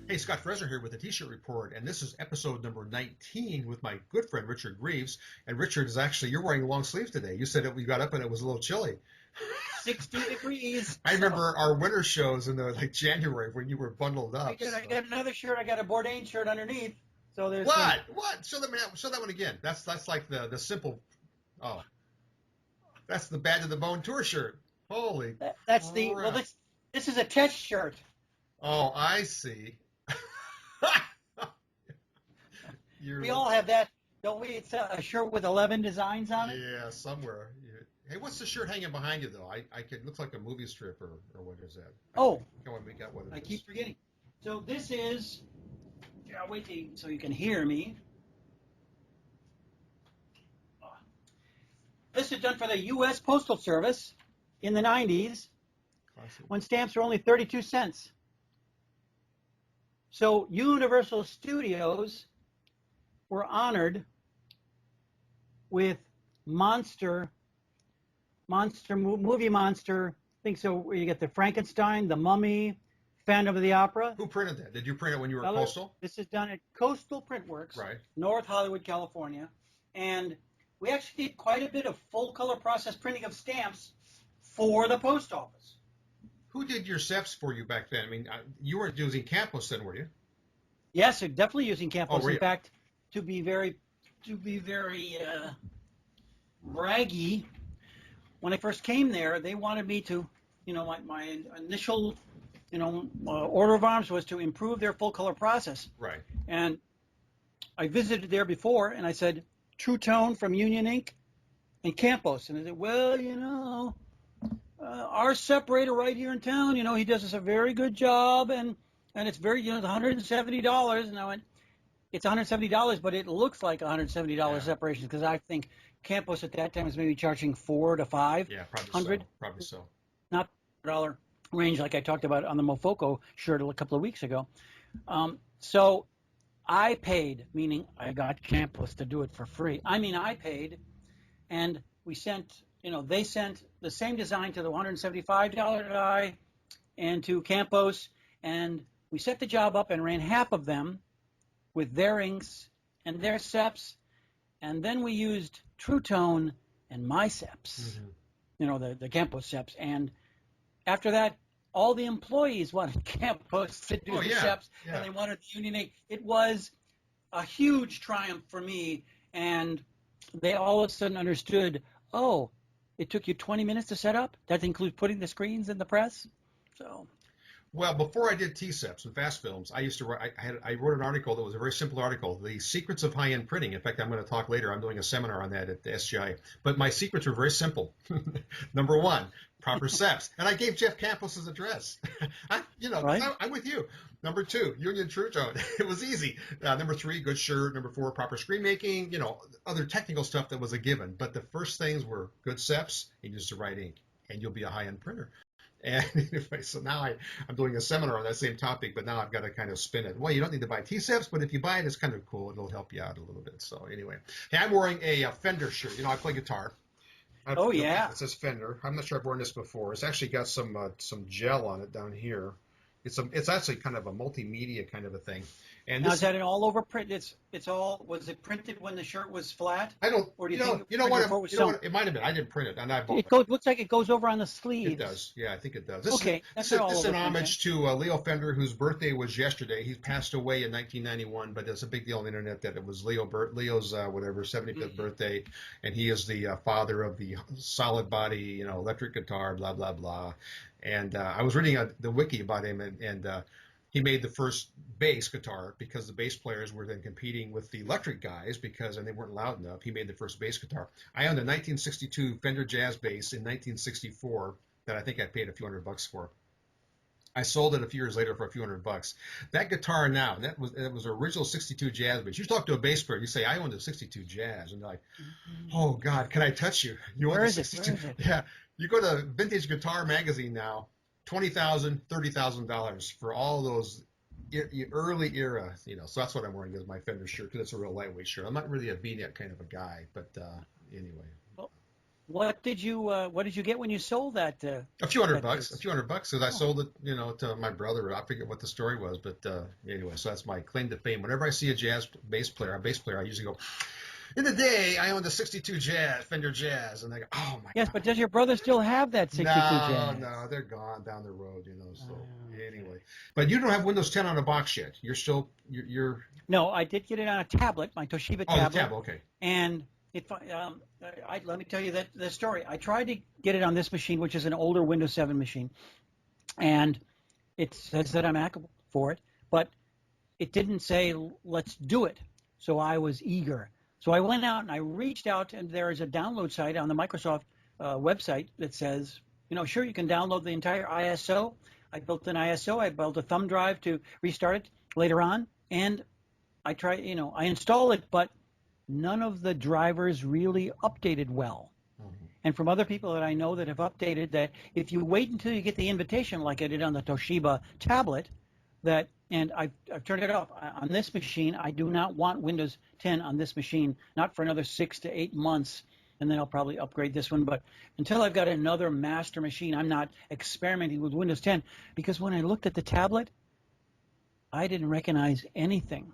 Hey, Scott Fresener here with the T-shirt report, and this is episode number 19 with my good friend Richard Greaves. And Richard is actually, you're wearing long sleeves today. You said that we got up and it was a little chilly. 60 degrees. I remember our winter shows in like January when you were bundled up. I got another shirt. I got a Bourdain shirt underneath. So there's What? Show that one again. That's like the simple. Oh, that's the Bad to the Bone tour shirt. Holy. That's the crap. well. This is a test shirt. Oh, I see. We all have that, don't we? It's a shirt with 11 designs on it. Yeah, somewhere. Hey, what's the shirt hanging behind you, though? It looks like a movie strip or what is that? Oh, I keep forgetting. So this is, so you can hear me. This is done for the U.S. Postal Service in the 90s when stamps were only 32 cents. So Universal Studios were honored with movie monster. I think so. Where you get the Frankenstein, the Mummy, Phantom of the Opera. Who printed that? Did you print it when you were at Coastal? This is done at Coastal Printworks, right? North Hollywood, California, and we actually did quite a bit of full color process printing of stamps for the post office. Who did your SEPs for you back then? I mean, you weren't using Campos then, were you? Yes, definitely using Campos. Oh, in fact, to be very braggy, when I first came there, they wanted me to, my initial, order of arms was to improve their full color process. Right. And I visited there before, and I said, True Tone from Union Ink and Campos. And they said, well, our separator right here in town, he does us a very good job, and it's very, it's $170. And I went, it's $170, but it looks like $170 separation, because I think Campos at that time was maybe charging $400 to $500. Yeah, probably so. Not $1 range like I talked about on the Mofoco shirt a couple of weeks ago. So I paid, meaning I got Campos to do it for free. I paid, and we sent, they sent the same design to the $175 guy and to Campos, and we set the job up and ran half of them with their inks and their SEPs, and then we used True Tone and my SEPs, the Campos SEPs, and after that, all the employees wanted Campos to do the SEPs, and they wanted the Union ink. It was a huge triumph for me, and they all of a sudden understood, oh, it took you 20 minutes to set up? That includes putting the screens in the press? So... Well, before I did T-SEPs and fast films, I used to write. I wrote an article that was a very simple article, "The Secrets of High-End Printing." In fact, I'm going to talk later. I'm doing a seminar on that at the SGI. But my secrets were very simple. Number one, proper SEPs, and I gave Jeff Campos's address. I'm with you. Number two, Union True Tone. It was easy. Number three, good shirt. Number four, proper screen making. Other technical stuff that was a given. But the first things were good SEPs and use the right ink, and you'll be a high-end printer. And anyway, so now I'm doing a seminar on that same topic, but now I've got to kind of spin it. Well, you don't need to buy T-SEPs, but if you buy it, it's kind of cool. It'll help you out a little bit. So anyway, hey, I'm wearing a Fender shirt. I play guitar. It says Fender. I'm not sure I've worn this before. It's actually got some gel on it down here. It's actually kind of a multimedia kind of a thing. And now, is that an all over print? Was it printed when the shirt was flat? I don't. Or do you think what? It might have been. I didn't print it, and looks like it goes over on the sleeve. It does. Yeah, I think it does. This is an homage to Leo Fender, whose birthday was yesterday. He passed away in 1991, but it's a big deal on the internet that it was Leo's 75th birthday, and he is the father of the solid body, electric guitar, blah blah blah. And I was reading the wiki about him, and he made the first bass guitar because the bass players were then competing with the electric guys and they weren't loud enough. He made the first bass guitar. I owned a 1962 Fender Jazz bass in 1964 that I think I paid a few $100 for. I sold it a few years later for a few $100. That guitar now, that was an original 62 Jazz bass. You talk to a bass player, you say, I owned a 62 Jazz, and they're like, oh God, can I touch you? Where is it? Yeah, you go to Vintage Guitar Magazine now, $20,000, $30,000 for all those early era, So that's what I'm wearing is my Fender shirt because it's a real lightweight shirt. I'm not really a V-neck kind of a guy, but anyway. What did you get when you sold that? A few hundred that bucks, piece? because I sold it, to my brother. I forget what the story was, but anyway, so that's my claim to fame. Whenever I see a bass player, I usually go, in the day, I owned a 62 Fender Jazz, and I go, oh my Yes, God. but does your brother still have that 62 No, Jazz? no, they're gone down the road, So Okay. anyway, but you don't have Windows 10 on a box yet. You're No, I did get it on a tablet, my Toshiba oh, the tablet, tab, okay. and let me tell you the story. I tried to get it on this machine, which is an older Windows 7 machine, and it says that I'm hackable for it, but it didn't say let's do it. So I was eager. So I went out and I reached out, and there is a download site on the Microsoft website that says, sure, you can download the entire ISO. I built an ISO. I built a thumb drive to restart it later on, and I installed it, but none of the drivers really updated well. Mhm. And from other people that I know that have updated, that if you wait until you get the invitation, like I did on the Toshiba tablet, and I've turned it off on this machine. I do not want Windows 10 on this machine, not for another 6 to 8 months, and then I'll probably upgrade this one. But until I've got another master machine, I'm not experimenting with Windows 10, because when I looked at the tablet, I didn't recognize anything.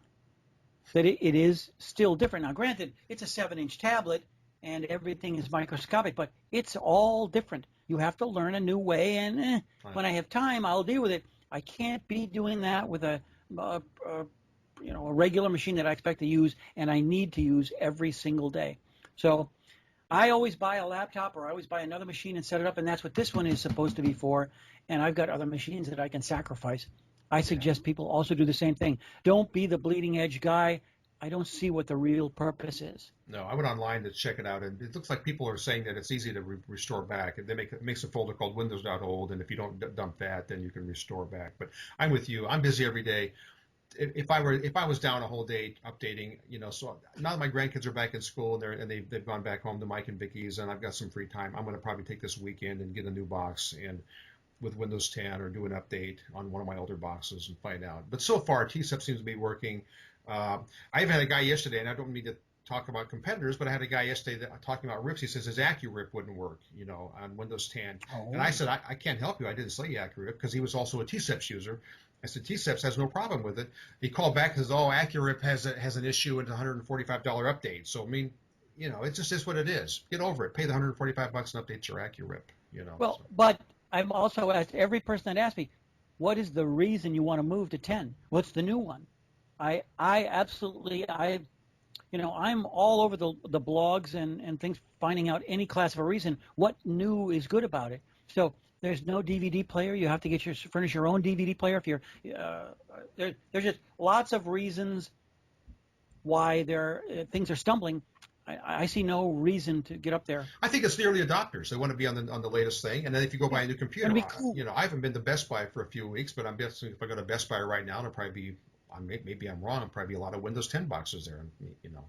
That it is still different. Now, granted, it's a 7-inch tablet and everything is microscopic, but it's all different. You have to learn a new way, and when I have time, I'll deal with it. I can't be doing that with a regular machine that I expect to use and I need to use every single day. So I always buy a laptop, or I always buy another machine and set it up, and that's what this one is supposed to be for. And I've got other machines that I can sacrifice. I suggest people also do the same thing. Don't be the bleeding edge guy. I don't see what the real purpose is. No, I went online to check it out, and it looks like people are saying that it's easy to restore back. They makes a folder called Windows.old, and if you don't dump that, then you can restore back. But I'm with you. I'm busy every day. If I was down a whole day updating, so now that my grandkids are back in school and they've gone back home to Mike and Vicky's, and I've got some free time, I'm going to probably take this weekend and get a new box and with Windows 10 or do an update on one of my older boxes and find out. But so far, TSEP seems to be working. I even had a guy yesterday, and I don't mean to talk about competitors, but I had a guy yesterday talking about rips. He says his AccuRip wouldn't work, on Windows 10. Oh. And I said, I can't help you. I didn't say AccuRip because he was also a TSEPs user. I said, TSEPs has no problem with it. He called back and says, oh, AccuRip has an issue and a $145 update. So, I mean, it just is what it is. Get over it. Pay the $145 and update your AccuRip, Well, so. but I've also asked every person that asked me, what is the reason you want to move to 10? What's the new one? I'm all over the blogs and things, finding out any class of a reason what new is good about it. So there's no DVD player. You have to furnish your own DVD player. If you're there's just lots of reasons why things are stumbling. I see no reason to get up there. I think it's the early adopters. They want to be on the latest thing, and then if you go buy a new computer, Cool. I haven't been to Best Buy for a few weeks, but I'm guessing if I go to Best Buy right now, it'll probably be, maybe I'm wrong, it'll probably be a lot of Windows 10 boxes there.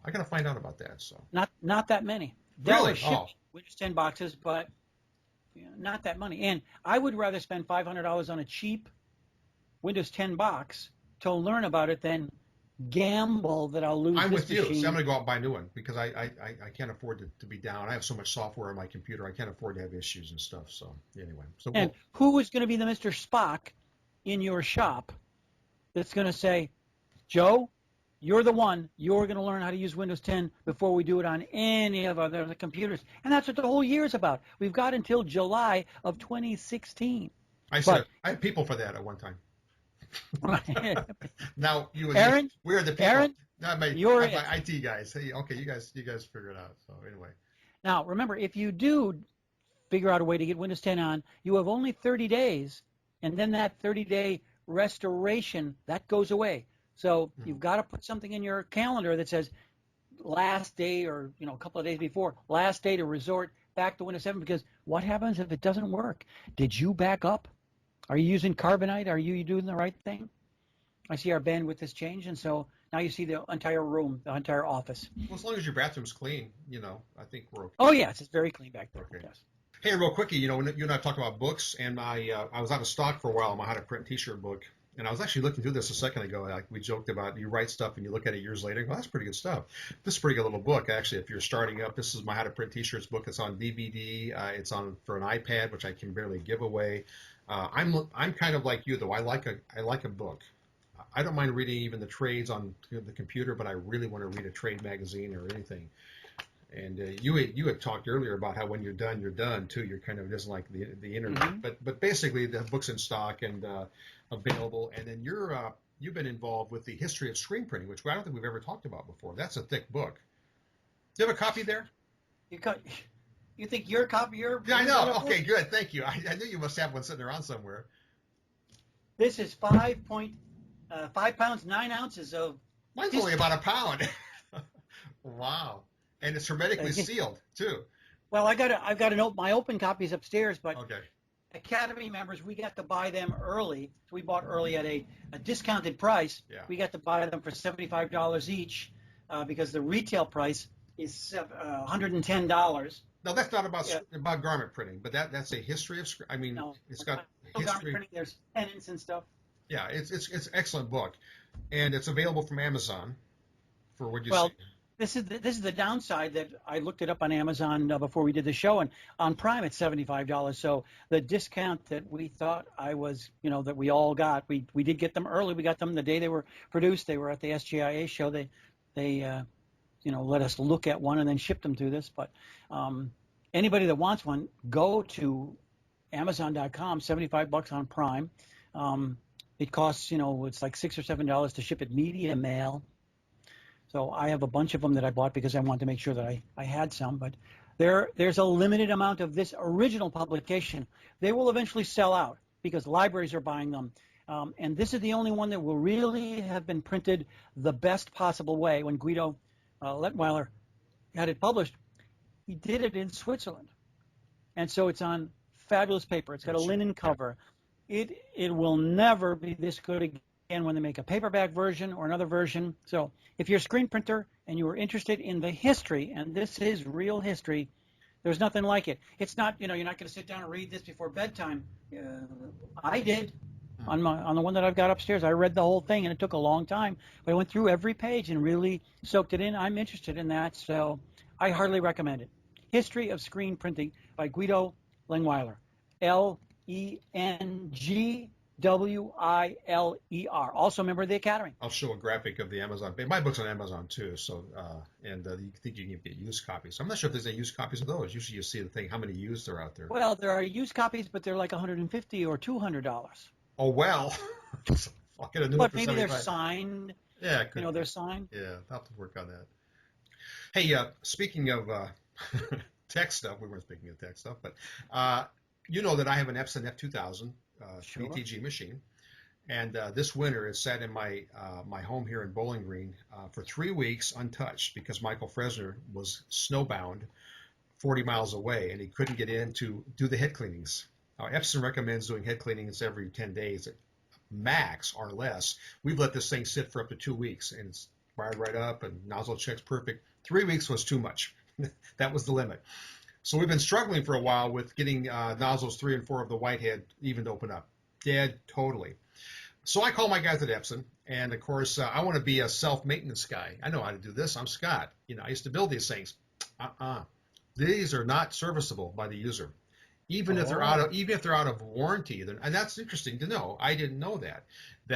I got to find out about that. So not that many. really, Windows 10 boxes, but not that many. And I would rather spend $500 on a cheap Windows 10 box to learn about it than gamble that I'll lose. I'm this with you. machine. So I'm going to go out and buy a new one because I can't afford to be down. I have so much software on my computer. I can't afford to have issues and stuff. So anyway. And who is going to be the Mr. Spock in your shop that's going to say, Joe, you're the one. You're going to learn how to use Windows 10 before we do it on any of our other computers. And that's what the whole year is about. We've got until July of 2016. I had people for that at one time. Now Aaron, we're the people. Aaron, not my IT guys. Hey, okay, you guys figure it out. So anyway. Now remember, if you do figure out a way to get Windows 10 on, you have only 30 days, and then that 30-day restoration that goes away. So you've got to put something in your calendar that says last day, or a couple of days before, last day to resort back to Windows 7. Because what happens if it doesn't work? Did you back up? Are you using Carbonite? Are you doing the right thing? I see our bandwidth has changed, and so now you see the entire room, the entire office. Well, as long as your bathroom's clean, I think we're okay. Oh, yes, it's very clean back there. Okay. Yes. Hey, real quickly, when you and I talked about books, and I was out of stock for a while on my How to Print T-shirt book. And I was actually looking through this a second ago. Like we joked about, you write stuff and you look at it years later and go, that's pretty good stuff. This is a pretty good little book, actually. If you're starting up, this is my How to Print T-Shirts book. It's on DVD. It's on for an iPad, which I can barely give away. I'm kind of like you, though. I like a book. I don't mind reading even the trades on the computer, but I really want to read a trade magazine or anything. And you had talked earlier about how when you're done too. You're kind of just like the internet. Mm-hmm. But basically the book's in stock and available. And then you've been involved with the history of screen printing, which I don't think we've ever talked about before. That's a thick book. Do you have a copy there? You think your copy? Yeah, I know. Okay, good. Thank you. I knew you must have one sitting around somewhere. This is 5 pounds 9 ounces of. Mine's only about a pound. Wow. And it's hermetically sealed too. Well, I've got my open copies upstairs, but okay. Academy members, we got to buy them early. So we bought early at a discounted price. Yeah. We got to buy them for $75 each because the retail price is $110. No, that's not about garment printing, but that's a history of. I mean, no, it's got garment history. printing. There's pennants and stuff. Yeah, it's an excellent book, and it's available from Amazon for what you Well, see. this is the downside that I looked it up on Amazon before we did the show, and on Prime it's $75. So the discount that we thought that we all got, we did get them early. We got them the day they were produced. They were at the SGIA show. They let us look at one and then ship them to this. But anybody that wants one, go to Amazon.com. $75 on Prime. It costs it's like $6 or $7 to ship it media mail. So I have a bunch of them that I bought because I wanted to make sure that I had some. But there's a limited amount of this original publication. They will eventually sell out because libraries are buying them. And this is the only one that will really have been printed the best possible way. When Guido Lettweiler had it published, he did it in Switzerland. And so it's on fabulous paper. It's got a linen cover. It will never be this good again when they make a paperback version or another version. So if you're a screen printer and you are interested in the history, and this is real history, there's nothing like it. It's not, you're not going to sit down and read this before bedtime. I did on the one that I've got upstairs. I read the whole thing, and it took a long time, but I went through every page and really soaked it in. I'm interested in that, so I heartily recommend it. History of Screen Printing by Guido Lettweiler. Lengwiler. Also a member of the Academy. I'll show a graphic of the Amazon. My book's on Amazon too, so you think you can get used copies. I'm not sure if there's any used copies of those. Usually you see the thing, how many used are out there. Well, there are used copies, but they're like $150 or $200. Oh well, I'll get a new one but for maybe 75. they're signed. Yeah, it could they're signed. Yeah, I'll have to work on that. Hey, speaking of tech stuff, we weren't speaking of tech stuff, but you know that I have an Epson F2000 Sure. DTG machine, and this winter it sat in my home here in Bowling Green for 3 weeks untouched because Michael Fresener was snowbound 40 miles away and he couldn't get in to do the head cleanings. Now, Epson recommends doing head cleanings every 10 days, max or less. We've let this thing sit for up to 2 weeks, and it's fired right up, and nozzle check's perfect. 3 weeks was too much. That was the limit. So we've been struggling for a while with getting nozzles 3 and 4 of the whitehead even to open up. Dead, totally. So I call my guys at Epson, and of course I want to be a self-maintenance guy. I know how to do this. I'm Scott. I used to build these things. These are not serviceable by the user. Even if they're out of warranty, and that's interesting to know. I didn't know that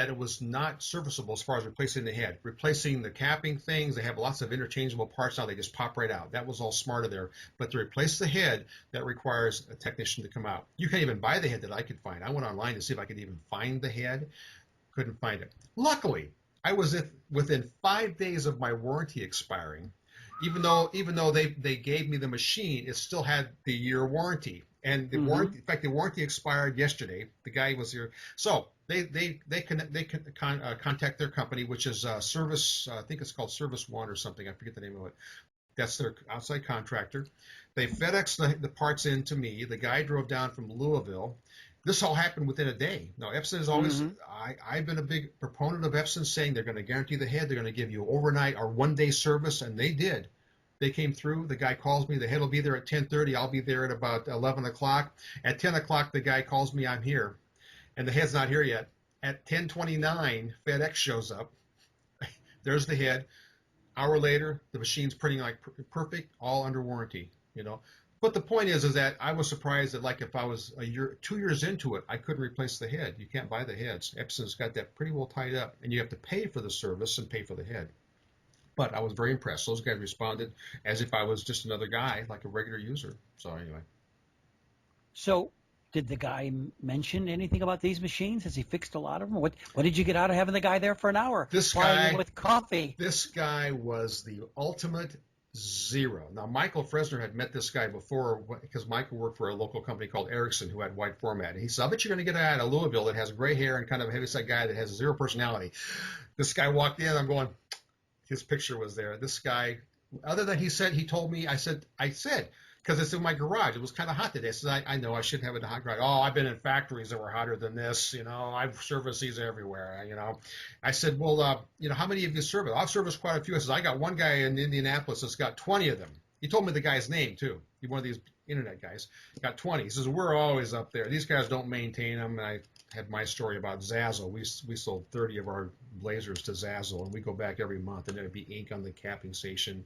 it was not serviceable as far as replacing the head, replacing the capping things. They have lots of interchangeable parts now. They just pop right out. That was all smart of there. But to replace the head, that requires a technician to come out. You can't even buy the head that I could find. I went online to see if I could even find the head. Couldn't find it. Luckily, I was within 5 days of my warranty expiring. Even though they gave me the machine, it still had the year warranty. And the warranty, in fact, the warranty expired yesterday. The guy was here, so they contact their company, which is Service. I think it's called Service One or something. I forget the name of it. That's their outside contractor. They FedEx the parts in to me. The guy drove down from Louisville. This all happened within a day. Now, Epson is always. I've been a big proponent of Epson saying they're going to guarantee the head. They're going to give you overnight or 1 day service, and they did. They came through. The guy calls me. The head will be there at 10:30. I'll be there at about 11 o'clock. At 10 o'clock, the guy calls me. I'm here. And the head's not here yet. At 10:29, FedEx shows up. There's the head. Hour later, the machine's printing like perfect, all under warranty. But the point is that I was surprised that, like, if I was 2 years into it, I couldn't replace the head. You can't buy the heads. Epson's got that pretty well tied up, and you have to pay for the service and pay for the head. But I was very impressed. Those guys responded as if I was just another guy, like a regular user. So anyway. So did the guy mention anything about these machines? Has he fixed a lot of them? What did you get out of having the guy there for an hour? This guy with coffee. This guy was the ultimate zero. Now, Michael Fresener had met this guy before because Michael worked for a local company called Ericsson who had wide format. And he said, I bet you're going to get a guy out of Louisville that has gray hair and kind of a heavyset guy that has zero personality. This guy walked in. I'm going, his picture was there. This guy, other than he told me, I said, because it's in my garage. It was kind of hot today. I said, I know I shouldn't have it in a hot garage. Oh, I've been in factories that were hotter than this. I've serviced these everywhere. I said, well, how many of you service? I've serviced quite a few. I said, I got one guy in Indianapolis that's got 20 of them. He told me the guy's name, too. He's one of these internet guys. Got 20. He says, we're always up there. These guys don't maintain them. And I had my story about Zazzle. We sold 30 of our blazers to Zazzle, and we go back every month, and there'd be ink on the capping station.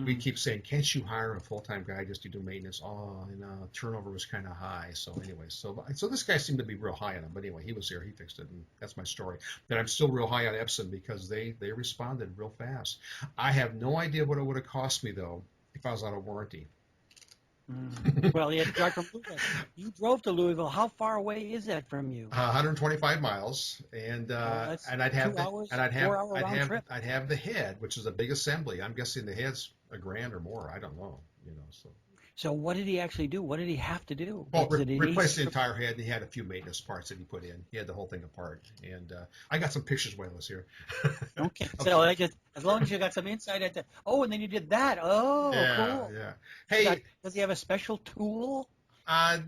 We keep saying, can't you hire a full-time guy just to do maintenance? Oh, turnover was kind of high. So anyway, so this guy seemed to be real high on him. But anyway, he was there. He fixed it, and that's my story. But I'm still real high on Epson because they responded real fast. I have no idea what it would have cost me, though, if I was out of warranty. Well, you had to drive from Louisville. You drove to Louisville. How far away is that from you? 125 miles, and I'd have I'd have the head, which is a big assembly. I'm guessing the head's $1,000 or more. I don't know, So what did he actually do? What did he have to do? Well, replace the entire head. He had a few maintenance parts that he put in. He had the whole thing apart, and I got some pictures while I was here. Okay, so as long as you got some insight at and then you did that. Oh, yeah, cool. Yeah. Hey, does he have a special tool?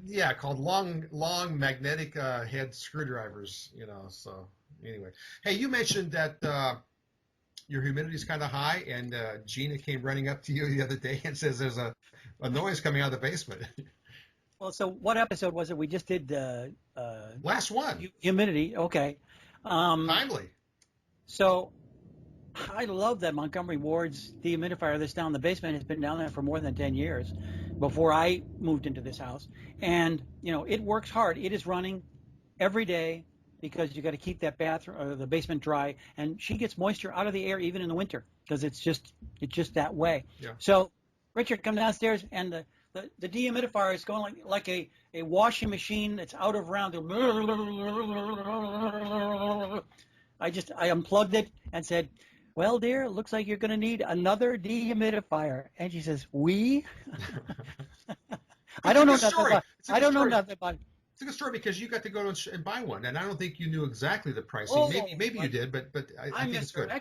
Yeah, called long magnetic head screwdrivers. So anyway, hey, you mentioned that. Your humidity is kind of high, and Gina came running up to you the other day and says there's a noise coming out of the basement. Well, so what episode was it? We just did last one. Humidity. Okay. Timely. So I love that Montgomery Ward's dehumidifier that's down in the basement. It's been down there for more than 10 years before I moved into this house. And, it works hard. It is running every day, because you got to keep that bathroom or the basement dry, and she gets moisture out of the air even in the winter because it's just that way. Yeah. So, Richard, come downstairs, and the dehumidifier is going like a washing machine that's out of round. I unplugged it and said, "Well, dear, it looks like you're going to need another dehumidifier." And she says, "We?" I don't know nothing about. It's a good story because you got to go and buy one, and I don't think you knew exactly the pricing. Maybe you did, but I think it's good. I'm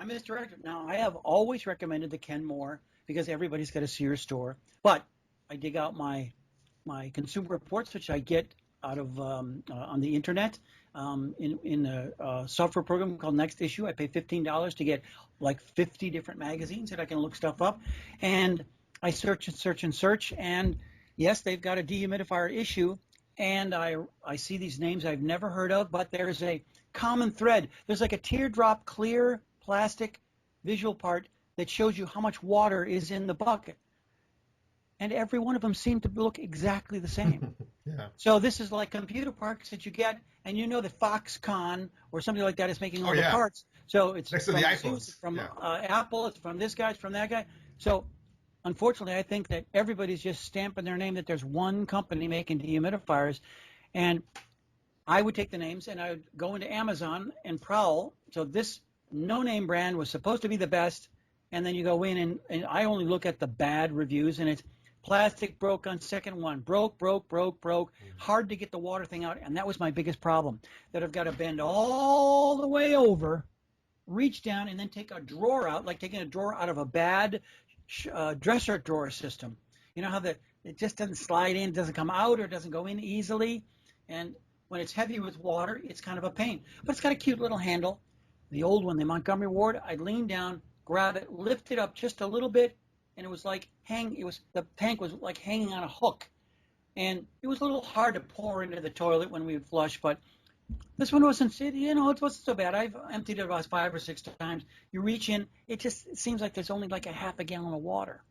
Mr. Expert. Now, I have always recommended the Kenmore because everybody's got a Sears store, but I dig out my consumer reports, which I get out of on the internet in a software program called Next Issue. I pay $15 to get like 50 different magazines that I can look stuff up, and I search and search and search, and yes, they've got a dehumidifier issue. And I see these names I've never heard of, but there's a common thread. There's like a teardrop clear plastic visual part that shows you how much water is in the bucket. And every one of them seem to look exactly the same. Yeah. So this is like computer parts that you get, and that Foxconn or something like that is making all the parts. So it's next to the iPhones. It's from Apple, it's from this guy, it's from that guy. So unfortunately, I think that everybody's just stamping their name that there's one company making dehumidifiers, and I would take the names and I would go into Amazon and prowl. So this no-name brand was supposed to be the best, and then you go in and I only look at the bad reviews, and it's plastic broke on second one, broke, hard to get the water thing out, and that was my biggest problem, that I've got to bend all the way over, reach down, and then take a drawer out, like taking a drawer out of a bad dresser drawer system. You know how it just doesn't slide in, doesn't come out, or doesn't go in easily, and when it's heavy with water, it's kind of a pain. But it's got a cute little handle. The old one, the Montgomery Ward, I'd lean down, grab it, lift it up just a little bit, and it was like the tank was like hanging on a hook, and it was a little hard to pour into the toilet when we would flush, but This one wasn't, it wasn't so bad. I've emptied it about 5 or 6 times. You reach in, it seems like there's only like a half a gallon of water.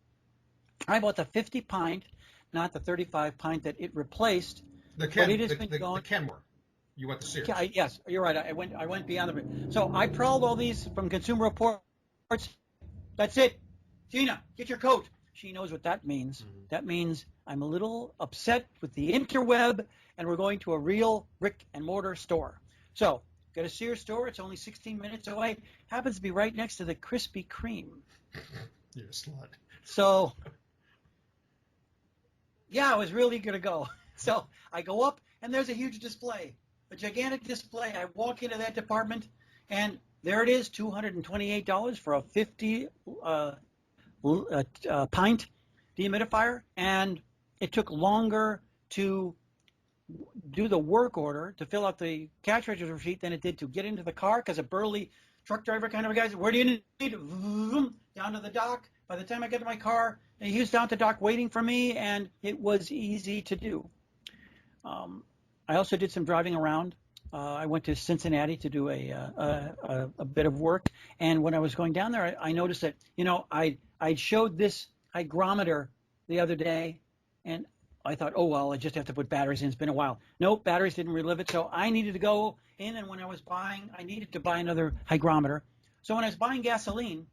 I bought the 50 pint, not the 35 pint that it reported. The Kenmore. You went to Sears. Yes, you're right. I went beyond the. So I prowled all these from Consumer Reports. That's it. Gina, get your coat. She knows what that means. Mm-hmm. That means I'm a little upset with the interweb, and we're going to a real brick and mortar store. So go to Sears store. It's only 16 minutes away. Happens to be right next to the Krispy Kreme. You're a slut. So, yeah, I was really going to go. So I go up, and there's a huge display, a gigantic display. I walk into that department, and there it is, $228 for a 50 pint dehumidifier, and it took longer to do the work order to fill out the cash register sheet than it did to get into the car, because a burly truck driver kind of a guy said, where do you need? Down to the dock. By the time I get to my car, he was down at the dock waiting for me, and it was easy to do. I also did some driving around. I went to Cincinnati to do a bit of work, and when I was going down there, I noticed that, I showed this hygrometer the other day, and I thought, oh, well, I just have to put batteries in. It's been a while. Nope, batteries didn't relive it, so I needed to go in, and when I was buying, I needed to buy another hygrometer. So when I was buying gasoline,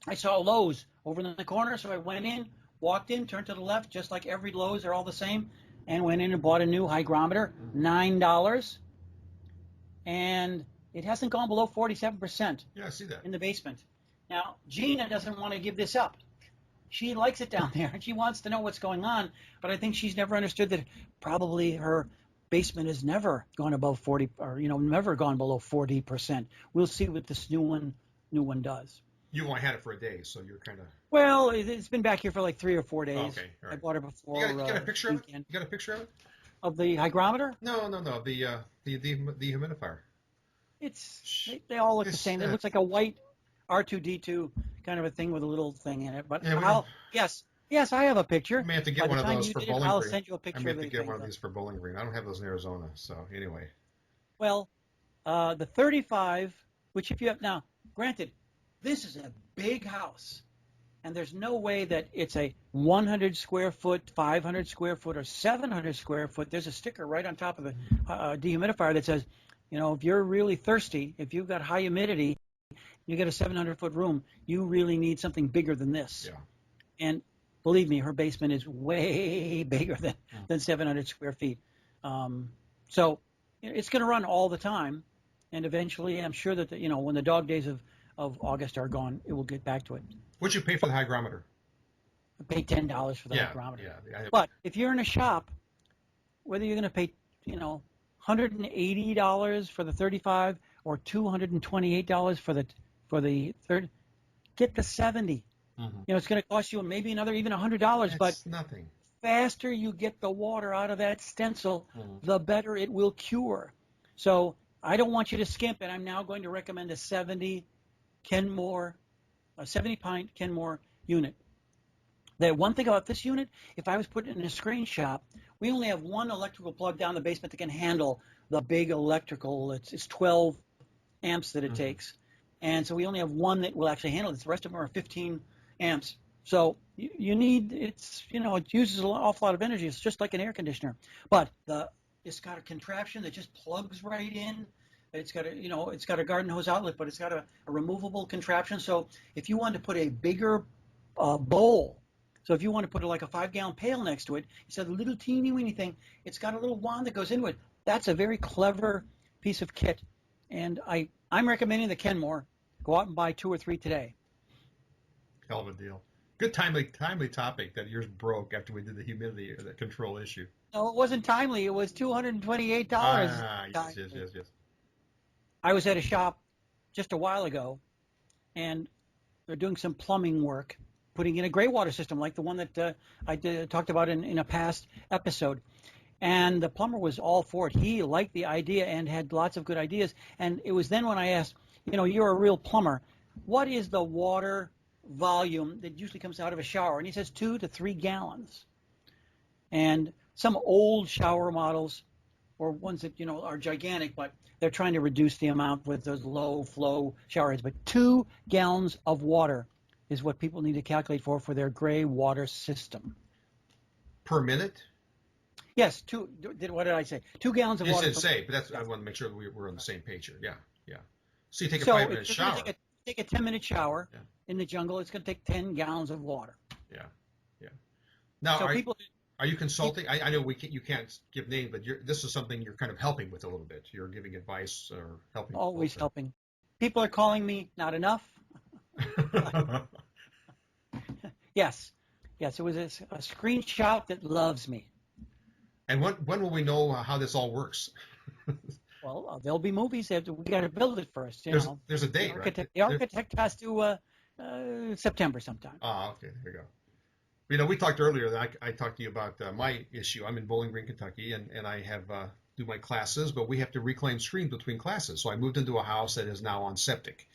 I saw Lowe's over in the corner, so I went in, walked in, turned to the left, just like every Lowe's, they're all the same, and went in and bought a new hygrometer, $9, and it hasn't gone below 47%. Yeah, I see that. In the basement. Now, Gina doesn't want to give this up. She likes it down there, and she wants to know what's going on, but I think she's never understood that probably her basement has never gone above 40, or, never gone below 40%. We'll see what this new one does. You only had it for a day, so you're kind of... Well, it's been back here for like 3 or 4 days. Oh, okay, all right. I bought it before. You got a picture of it? You got a picture of it? Of the hygrometer? No. The humidifier. They all look the same. It looks like a white R2D2 kind of a thing with a little thing in it. But yes, I have a picture. I may have to get one of those for Bowling Green. I'll send you a picture. I may have to get one of these for Bowling Green. I don't have those in Arizona, so anyway. Well, the 35, which if you have now, granted, this is a big house, and there's no way that it's a 100 square foot, 500 square foot, or 700 square foot. There's a sticker right on top of the dehumidifier that says, if you're really thirsty, if you've got high humidity, you get a 700-foot room, you really need something bigger than this. Yeah. And believe me, her basement is way bigger than 700 square feet. So it's going to run all the time, and eventually I'm sure that, when the dog days of August are gone, it will get back to it. What'd you pay for the hygrometer? I paid $10 for the hygrometer. Yeah. But if you're in a shop, whether you're going to pay, $180 for the 35 or $228 for the third, get the 70. Mm-hmm. It's going to cost you maybe another even $100, but nothing. Faster you get the water out of that stencil, the better it will cure. So I don't want you to skimp, and I'm now going to recommend a 70 Kenmore, a 70 pint Kenmore unit. The one thing about this unit, if I was putting it in a screen shop, we only have one electrical plug down the basement that can handle the big electrical. It's 12 amps that it takes. And so we only have one that will actually handle this. The rest of them are 15 amps. So you need, it uses an awful lot of energy. It's just like an air conditioner. But it's got a contraption that just plugs right in. It's got a garden hose outlet, but it's got a removable contraption. So if you want to put a bigger bowl, so if you want to put like a 5-gallon pail next to it, instead of a little teeny weeny thing, it's got a little wand that goes into it. That's a very clever piece of kit. And I'm recommending the Kenmore. Go out and buy 2 or 3 today. Hell of a deal. Good timely topic that yours broke after we did the humidity or the control issue. No, it wasn't timely. It was $228. Yes. I was at a shop just a while ago, and they're doing some plumbing work, putting in a gray water system like the one that I talked about in a past episode. And the plumber was all for it. He liked the idea and had lots of good ideas. And it was then when I asked, you're a real plumber, what is the water volume that usually comes out of a shower? And he says 2 to 3 gallons. And some old shower models or ones that are gigantic, but they're trying to reduce the amount with those low flow shower heads. But 2 gallons of water is what people need to calculate for their gray water system. Per minute? Yes, what did I say? 2 gallons of water. You said say, but that's, I want to make sure that we're on the same page here. Yeah, yeah. So you take a 5-minute shower. Take a 10-minute shower in the jungle, it's going to take 10 gallons of water. Yeah, yeah. Now, so are you consulting? I know you can't give names, but this is something you're kind of helping with a little bit. You're giving advice or helping. Always helping. People are calling me not enough. Yes, it was a screenshot that loves me. And when will we know how this all works? Well, there'll be movies. We got to build it first. There's a date, right? The architect has to September sometime. Okay, there we go. We talked earlier that I talked to you about my issue. I'm in Bowling Green, Kentucky, and I have do my classes, but we have to reclaim streams between classes. So I moved into a house that is now on septic,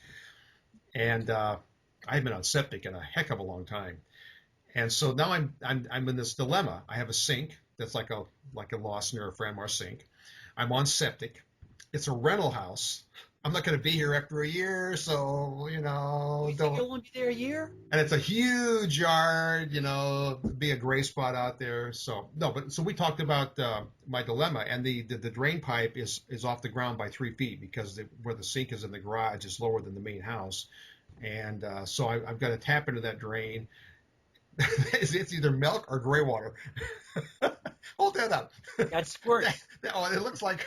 and I haven't been on septic in a heck of a long time. And so now I'm in this dilemma. I have a sink that's like a Lawson or a Franmar sink. I'm on septic. It's a rental house. I'm not going to be here after a year, so You think you'll only be there a year? And it's a huge yard, be a gray spot out there. So so we talked about my dilemma, and the drain pipe is off the ground by 3 feet because where the sink is in the garage is lower than the main house, and so I've got to tap into that drain. It's either milk or gray water. Hold that up. That's squirt. It looks like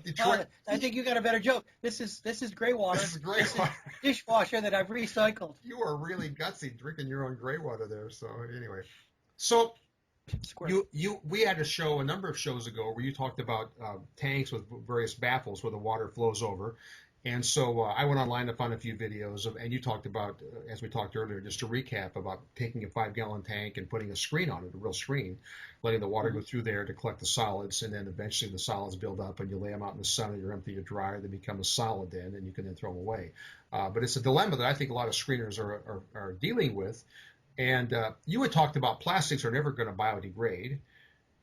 Detroit. I think you got a better joke. This is gray water. This is gray water. Dishwasher that I've recycled. You are really gutsy drinking your own gray water there. So anyway, we had a number of shows ago where you talked about tanks with various baffles where the water flows over. And so I went online to find a few videos and you talked about, as we talked earlier, just to recap, about taking a 5-gallon tank and putting a screen on it, a real screen, letting the water go through there to collect the solids, and then eventually the solids build up and you lay them out in the sun and you're empty or dry, they become a solid then, and you can then throw them away. But it's a dilemma that I think a lot of screeners are dealing with. And you had talked about plastics are never going to biodegrade,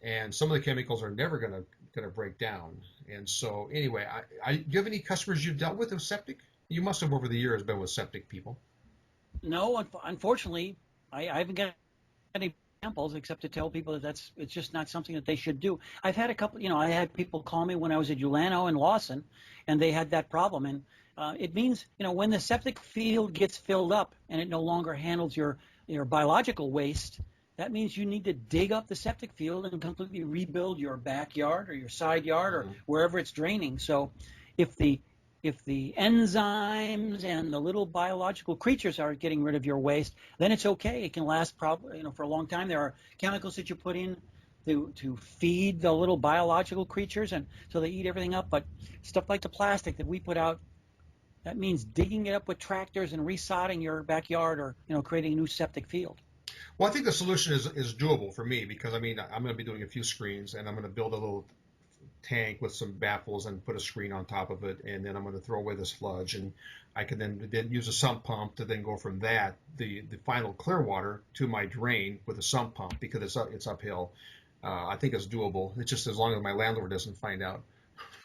and some of the chemicals are never going to break down. And so anyway, do you have any customers you've dealt with septic? You must have over the years been with septic people. No, unfortunately, I haven't got any examples except to tell people that it's just not something that they should do. I've had a couple, I had people call me when I was at Ulano and Lawson, and they had that problem. And it means, when the septic field gets filled up and it no longer handles your biological waste, that means you need to dig up the septic field and completely rebuild your backyard or your side yard or wherever it's draining. So if the enzymes and the little biological creatures are getting rid of your waste, then it's okay. It can last probably for a long time. There are chemicals that you put in to feed the little biological creatures, and so they eat everything up. But stuff like the plastic that we put out, that means digging it up with tractors and resodding your backyard or creating a new septic field. Well, I think the solution is doable for me because, I'm going to be doing a few screens, and I'm going to build a little tank with some baffles and put a screen on top of it, and then I'm going to throw away the sludge, and I can then use a sump pump to then go from that, the final clear water, to my drain with a sump pump because it's uphill. I think it's doable. It's just as long as my landlord doesn't find out.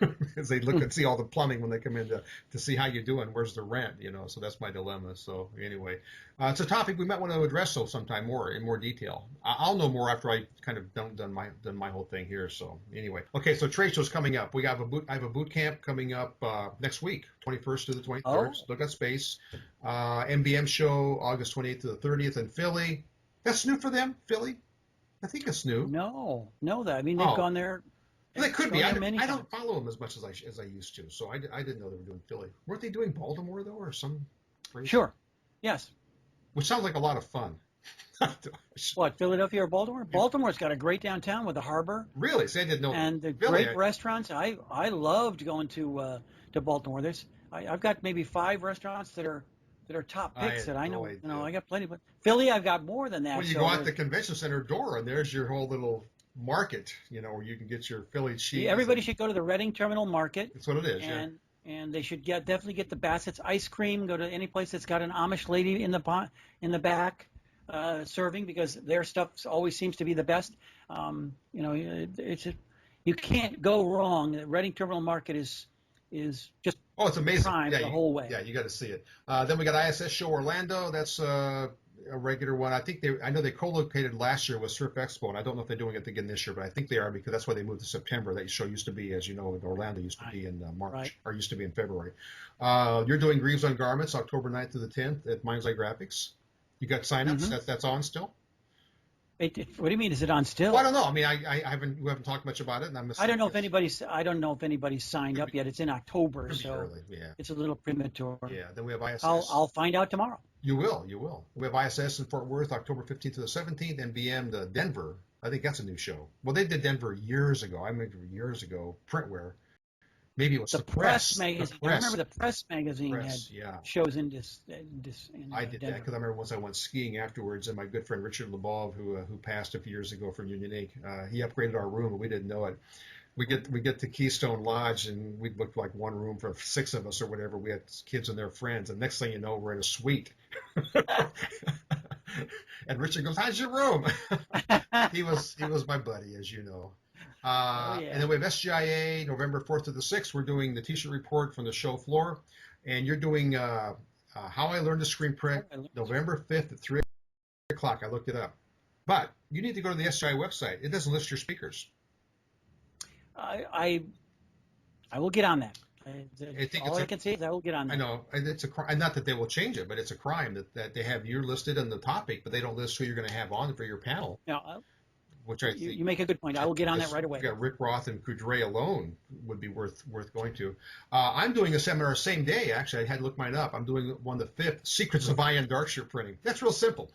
Because they look and see all the plumbing when they come in to see how you're doing. Where's the rent? So that's my dilemma. So anyway, it's a topic we might want to address sometime in more detail. I'll know more after I kind of done my whole thing here. So anyway, okay. So trade show's coming up. I have a boot camp coming up next week, 21st to the 23rd. Oh. Look at space. MBM show August 28th to the 30th in Philly. That's new for them, Philly. I think it's new. No, they've gone there. Well, they could be. I don't follow them as much as I used to, so I didn't know they were doing Philly. Weren't they doing Baltimore though, or some? Sure. Yes. Which sounds like a lot of fun. What, Philadelphia or Baltimore? Baltimore's got a great downtown with a harbor. Really? See, I didn't know. And the great restaurants. I loved going to Baltimore. I've got maybe 5 restaurants that are top picks that I know. I got plenty, but Philly, I've got more than that. Well, you go out the convention center door, and there's your whole little market, where you can get your Philly cheese. Everybody should go to the Reading Terminal Market. That's what it is, and they should definitely get the Bassett's ice cream. Go to any place that's got an Amish lady in the back serving, because their stuff always seems to be the best. you can't go wrong. The Reading terminal market is just Oh, it's amazing. prime Yeah, the whole way. yeah, you got to see it. Then we got ISS Show Orlando. That's a regular one. I know they co-located last year with Surf Expo, and I don't know if they're doing it again this year, but I think they are because that's why they moved to September. That show used to be, as you know, in Orlando used to be in March, Right. or used to be in February. You're doing Greaves on Garments October 9th to the 10th at Mind's Eye Graphics. You got signups? That's on still? What do you mean? Is it on still? Well, I don't know. I mean, we haven't talked much about it, and I don't know if anybody's signed up yet. It's in October, so early. Yeah. it's a little premature. Yeah. Then we have ISS. I'll find out tomorrow. You will. We have ISS in Fort Worth, October 15th to the 17th, and BM to Denver. I think that's a new show. Well, they did Denver years ago. I remember years ago, printwear. Maybe it was the press magazine. I remember the press magazine had shows in this. I did that because I remember once I went skiing afterwards, and my good friend Richard Lebov, who passed a few years ago from Unique, he upgraded our room, and we didn't know it. We get to Keystone Lodge, and we booked like one room for 6 of us or whatever. We had kids and their friends, and next thing you know, we're in a suite. And Richard goes, "How's your room?" He was my buddy, as you know. And then we have SGIA November 4th to the 6th. We're doing the T-shirt report from the show floor, and you're doing How I Learned to Screen Print November 5th at 3 o'clock. I looked it up, but you need to go to the SGIA website. It doesn't list your speakers. I will get on that. I can say is I will get on that. I know it's a crime. Not that they will change it, but it's a crime that they have you listed in the topic, but they don't list who you're going to have on for your panel. No, which I think you make a good point. I will get on that right away. You got Rick Roth and Coudray alone would be worth going to. I'm doing a seminar same day. Actually, I had to look mine up. I'm doing one the 5th, Secrets of Iron Dark Shirt Printing. That's real simple.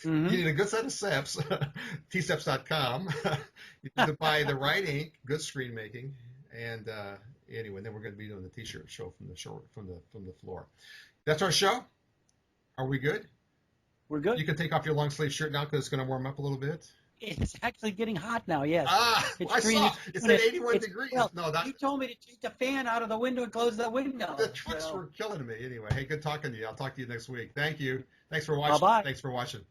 You need a good set of steps, tsteps.com. You need to buy the right ink, good screen making, and anyway, then we're going to be doing the T-shirt show from the floor. That's our show. Are we good? We're good. You can take off your long sleeve shirt now because it's going to warm up a little bit. It's actually getting hot now, yes. It's at 81 degrees. Well, you told me to take the fan out of the window and close the window. The trucks were killing me. Anyway, hey, good talking to you. I'll talk to you next week. Thank you. Thanks for watching. Bye-bye. Thanks for watching.